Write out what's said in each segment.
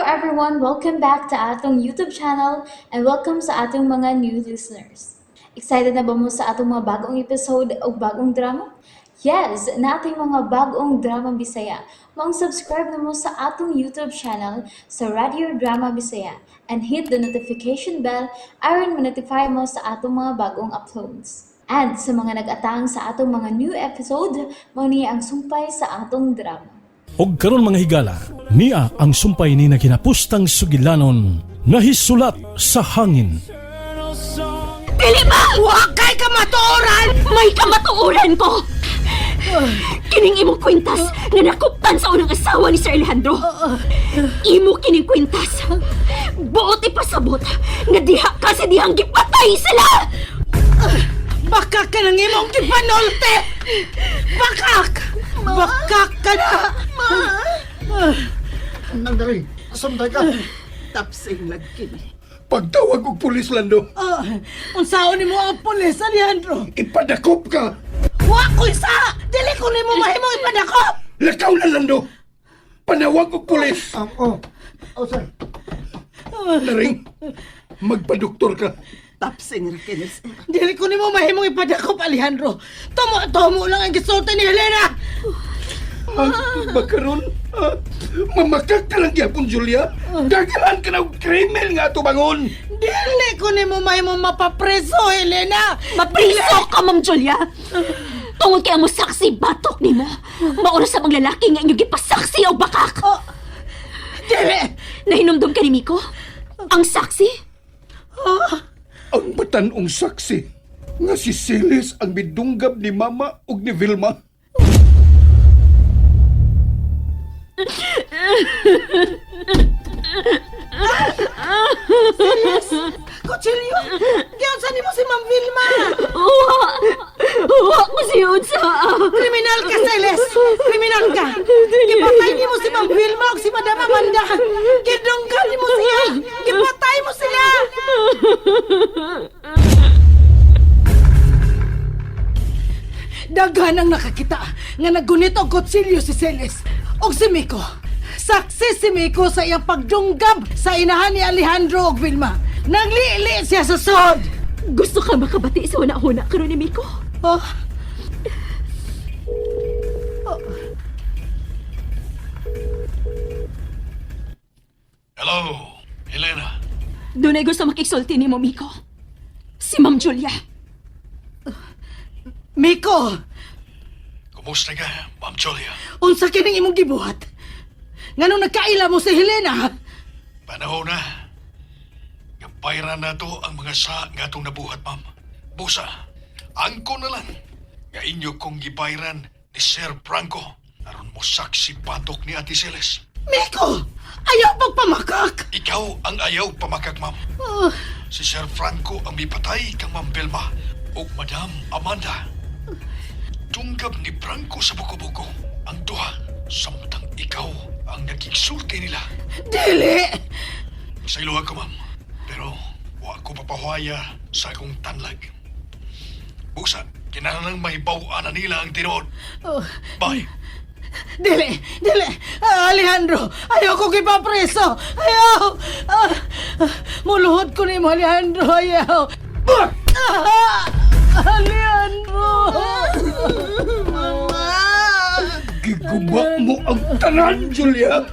everyone! Welcome back to atong YouTube channel and welcome sa atong mga new listeners. Excited na ba mo sa atong mga bagong episode o bagong drama? Yes, na ating mga bagong drama Bisaya. Mag-subscribe na mo sa atong YouTube channel sa Radio Drama Bisaya and hit the notification bell aron ma-notify mo sa atong mga bagong uploads. And sa mga nag-atang sa atong mga new episode, mo niya ang sumpay sa atong drama. Og karon mga higala, niya ang sumpay ni na kinapustang sugilanon nahisulat sa hangin. Dili ba? Huwag kay kamatuoran! May kamatuoran ko! Kining imong kwintas na nakuptan sa unang asawa ni Sir Alejandro. Imo kining kwintas. Buot ipasabot nga diha kasi dihang gipatay sila! Bakak ka ng imong gipanolte! Bakak! Bakak ka na! Nandari, asamday ka. Tapsing lagkini. Pagtawag og pulis, Lando. Unsaon nimo ang pulis, Alejandro? Ipadakop ka. Wa ko isa! Dili ko nimo mahimong ipadakop! Lakaw na, Lando. Panawag og pulis. Sir. Naring, magpadoktor ka. Tapsing rakinis. Dili ko nimo mahimong ipadakop, Alejandro. Tomo lang ang gisulti ni Helena! Bakaron, mamakak ka lang gyapon, Julia. Daghan ka na og krimen nga tubangon. Dili ko nimo mahimong mapapreso, Helena! Mapreso ka, Ma'am Julia! Tungod kay mo saksi batok nimo. Maura sa mga lalaki nga inyo gipasaksi o bakak. Dili! Nahinumdum ka ni Miko? Ang saksi? Ang batanong saksi nga si Celis ang midunggab ni Mama ug ni Vilma. Kutsilyo! Giunsa nimo si Ma'am Vilma? Uwa ko si Unsa! Kriminal ka, Celes! Kriminal ka! Gipatay nimo si Ma'am Vilma o si Madam Amanda! Gidunggan nimo siya! Gipatay mo sila! Daghan ang nakakita nga naggunit og kutsilyo si Celes og si Miko. Saksi si Miko sa iyang pagdunggab sa inahan ni Alejandro og Vilma. Naglili siya sa sod. Gusto ka makabati sa una-una karon ni Miko? Hello, Helena. Doon ay gusto makiksulti ni mo, Miko. Si Ma'am Julia. Miko! Kumusta ka, Ma'am Julia? Unsa kining imong gibuhat? Nganong nagkaila mo si Helena? Panahon na. Gapayran na to ang mga sa nga itong nabuhat, ma'am. Busa, angko na lang. Nga inyo kong gibayran ni Sir Franco. Aron mo saksi patok ni Ate Celes. Miko! Ayaw pagpamakak! Ikaw ang ayaw pamakag, ma'am. Si Sir Franco ang mipatay kang Ma'am Vilma o Madam Amanda. Tunggab ni Franco sa buko-buko ang duha, samtang ikaw ang nagigsulti nila. Dili! Sa iluwag ko, ma'am. Pero wa ko papahuaya sa akong tanlag. Busa, kinahanglang mahibawaan na nila ang tinuod. Bye. Dili! Dili! Alejandro! Ayaw ko kipapreso! Ayaw! Muluhod ko ni mo, Alejandro! Ayaw! Alejandro! Mama! Giguba mo ang tanan, Julia.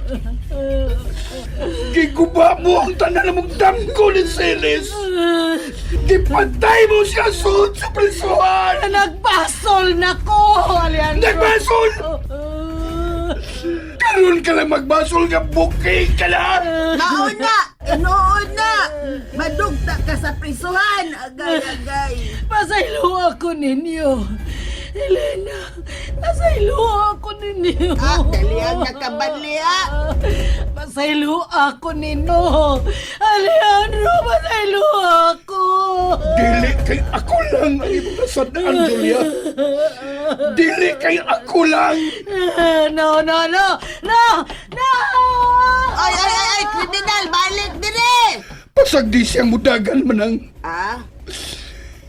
Giguba mo ang tanan ng damgo ni Celis. Gipatay mo siya sa prisuhan. Nagbasol na ko, Alejandro! Nagbasol! Karoon ka lang magbasol nga bukay ka na! Naon na! Noon na! Madugta ka sa prisuhan! Agay-agay! Pasaylo ako ninyo! Helena! Pasaylo ako ninyo! Dalihan na ka, Banlia! Pasaylo ako ninyo! Alejandro, pasaylo ako! Dili kay ako lang ang iyong nasadaan, Julia. Dili kay ako lang. No! Ay! Kriminal! Balik dire! Pasag di siyang mudagan manang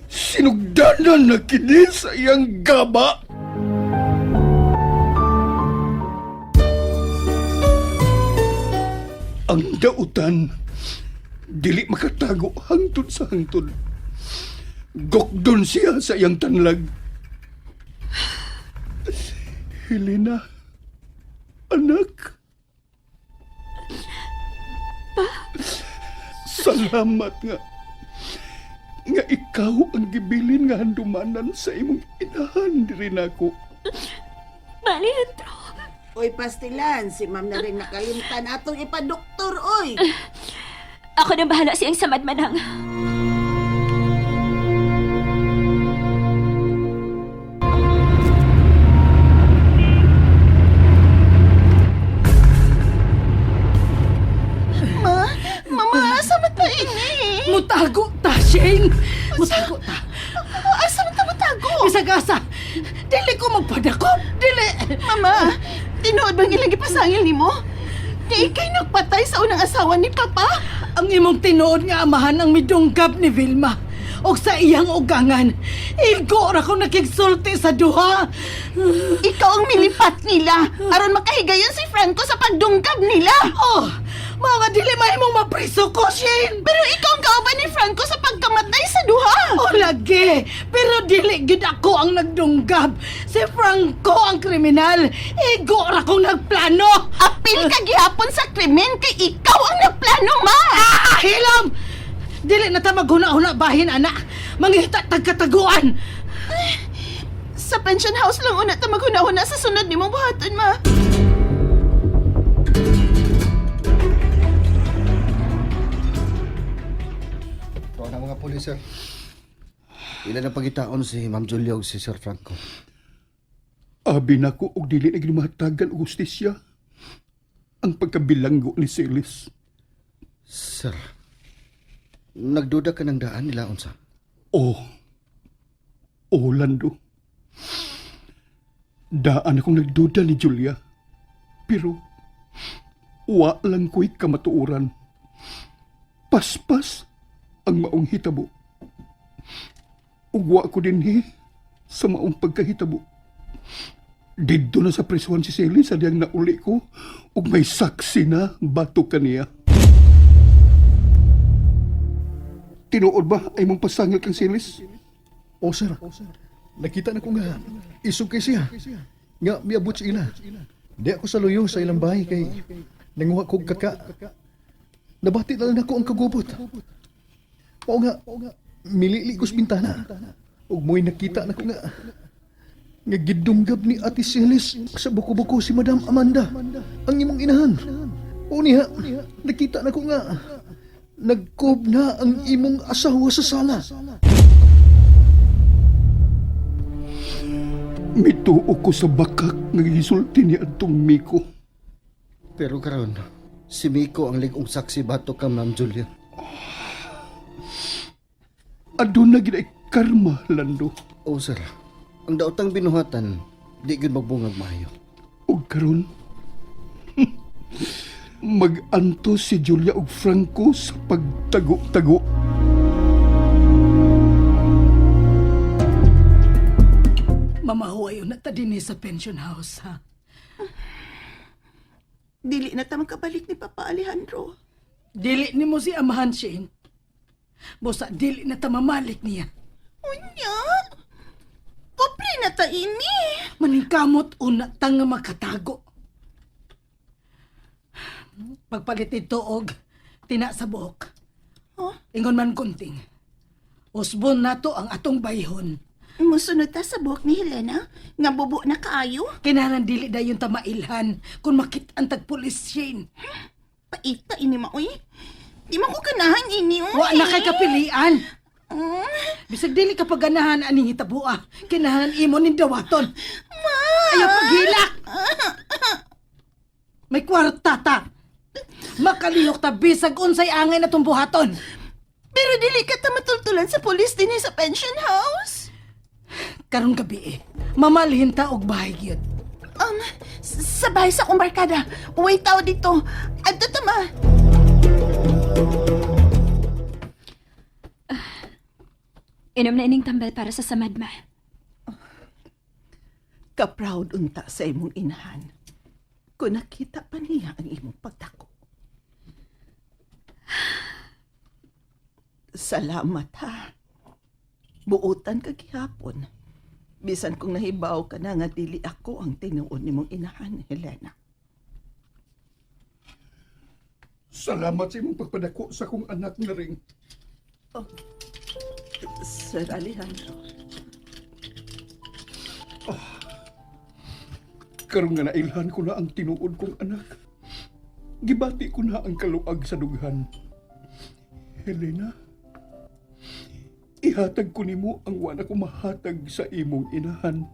sinugdanan na kini sa iyang gaba. Ang dautan, dili makatago hangtod sa hangtod. Gokdon siya sa iyang tanlag. Helena, anak. Salamat nga ikaw ang gibilin nga handumanan sa imong inahan diri nako. Alejandro. Oy, pastilan, si ma'am na rin nakalimtan atong ipadoktor, oy. Ako nang bahala siyang samad manang. Mama, asa man ta ini? Mutago ta, Shane! Mutago ta. Asa man ta matago? Bisag asa, dili ko magpadakop, dili! Mama, tinuod bang ilang gipasangil nimo? Di ikay nagpatay sa unang asawa ni Papa? Ang imong tinuod nga amahan ang midunggab ni Vilma. O sa iyang ugangan, igo ra ko nakigsulti sa duha. Ikaw ang milipat nila aron makahigayon si Franco sa pagdungkab nila. Oh, mga dili mahimong mapriso ko, Shane! Pero ikaw ang kauban ni Franco sa pagkamatay sa duha. O lagi, pero dili gid ako ang nagdunggab. Si Franco ang kriminal. Igo ra kong nagplano. Apil ka gihapon sa krimen kay ikaw ang nagplano, ma. Hilom! Dili na ta maghuna-huna bahin, anak. Mangita tagkataguan. Sa pension house lang una ta maghuna-huna sa sunod nimong buhaton, ma. Ito na mga pulis, sir. Ila na pagitaon si Ma'am Julia ug si Sir Franco. Abi nako og dili na ginumatagan og hustisya ang pagkabilanggo ni Celis. Sir, nagduda ka ng daan nila, unsa? Oh, Lando. Daan akong nagduda ni Julia. Pero, wa lang ko'y kamatuoran. Paspas ang maong hitabo. Ugwa ko din sa maong pagkahitabo. Didto na sa presuhan si Celis sa diyang nauli ko ug may saksi na bato kaniya. Tinuod ba ay mong pasangil kang Celis? O, sir. Nakita na ko nga. Isog kay siya. Nga, miabot sa ila. Di ako sa luyo sa ilang bahay kay nanguha kong kaka. Nabati na lang ako ang kagubot. O nga, mililigos bintana. Ug mo'y nakita na ko nga. Nga gidunggab ni Ate Celis sa buko-buko si Madam Amanda. Ang imong inahan. O niya, nakita na ko nga. Nagkob na ang imong asawa sa sala. Mituo ko sa bakak nga gisulti ni Antong Miko. Pero karon, si Miko ang ligong saksi bato ka, Ma'am Julia. Aduna gid ay karma, Lando. O, sir. Ang daotang binuhatan, di gyud magbungag maayo. Ug karon mag-anto si Julia ug Franco sa pagtago-tago. Mamahuayo na ta din sa pension house, ha? Dili na ta makabalik ni Papa Alejandro. Dili ni mo si amahan, Shane. Bosa, dili na ta mamalik niya. Unya? Kopli na ta ini. Maningkamot una tang nga makatago. Pagpalit ito og tina sa buhok. Huh? Ingon man kunting. Usbon nato ang atong bayhon. Musunod ta sa buhok ni Helena nga bubo na kaayo. Kinahanglan dili dayon ta mailhan kung makit-an tag pulis, Shane. Paita ini maoy. Di man ko ganahan ini oy. Wa na kay kapilian. Bisag dili ka paganahan ani hitabua. Kinahanglan imo ning dawaton. Ayaw paghilak. May kwarta ta. Makalihok ta bisag unsay angay na buhaton. Pero dili ka ta matultulan sa polis din sa pension house. Karong gabi mamalhin ta og bahay gyud. Sa bahay sa akong barkada. Uway tao dito. Adto ta ma. Inom na ining tambal para sa samad, ma. Ka-proud unta sa imong inahan. Kung nakita pa niya ang imong pagdako. Salamat ha. Buutan ka gihapon. Bisan kung nahibaw ka na nga dili ako ang tinuod nimong inahan, Helena. Salamat sa imong pagpadako sa kong anak na ring. Oh, Sir Alejandro. Karon nga nailhan ko na ang tinuod kong anak. Gibati ko na ang kaluag sa dughan. Helena, ihatag ko nimo ang wala ko mahatag sa imong inahan.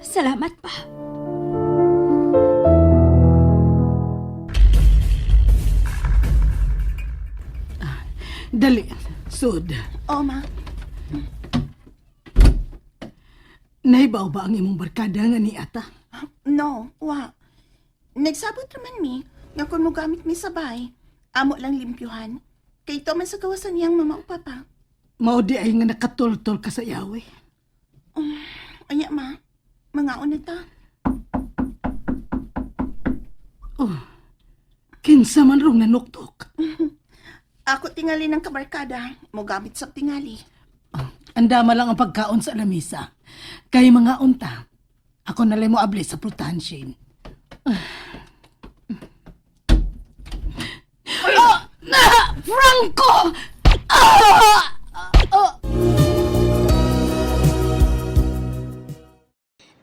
Salamat pa. Dali, sud. O, ma. Nahibaw ba ang imong barkada nga ni ata? No, wa. Nagsabot naman mi, nga kung mo gamit mi sabay, amo lang limpyuhan. Kay ito man sa gawasan niyang mama o papa. Mao di ay nga nakatultol ka sa yawe. Anya, ma. Mga ta. Oh, kinsa man rong nanuktok. Ako tingali ng kabarkada, mo gamit sa tingali. Andama lang ang pagkaon sa lamisa. Kay mga unta, ako nalay mo abli sa prutahan, Shane. Franco!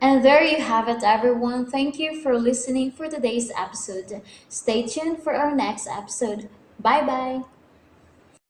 And there you have it, everyone. Thank you for listening for today's episode. Stay tuned for our next episode. Bye bye.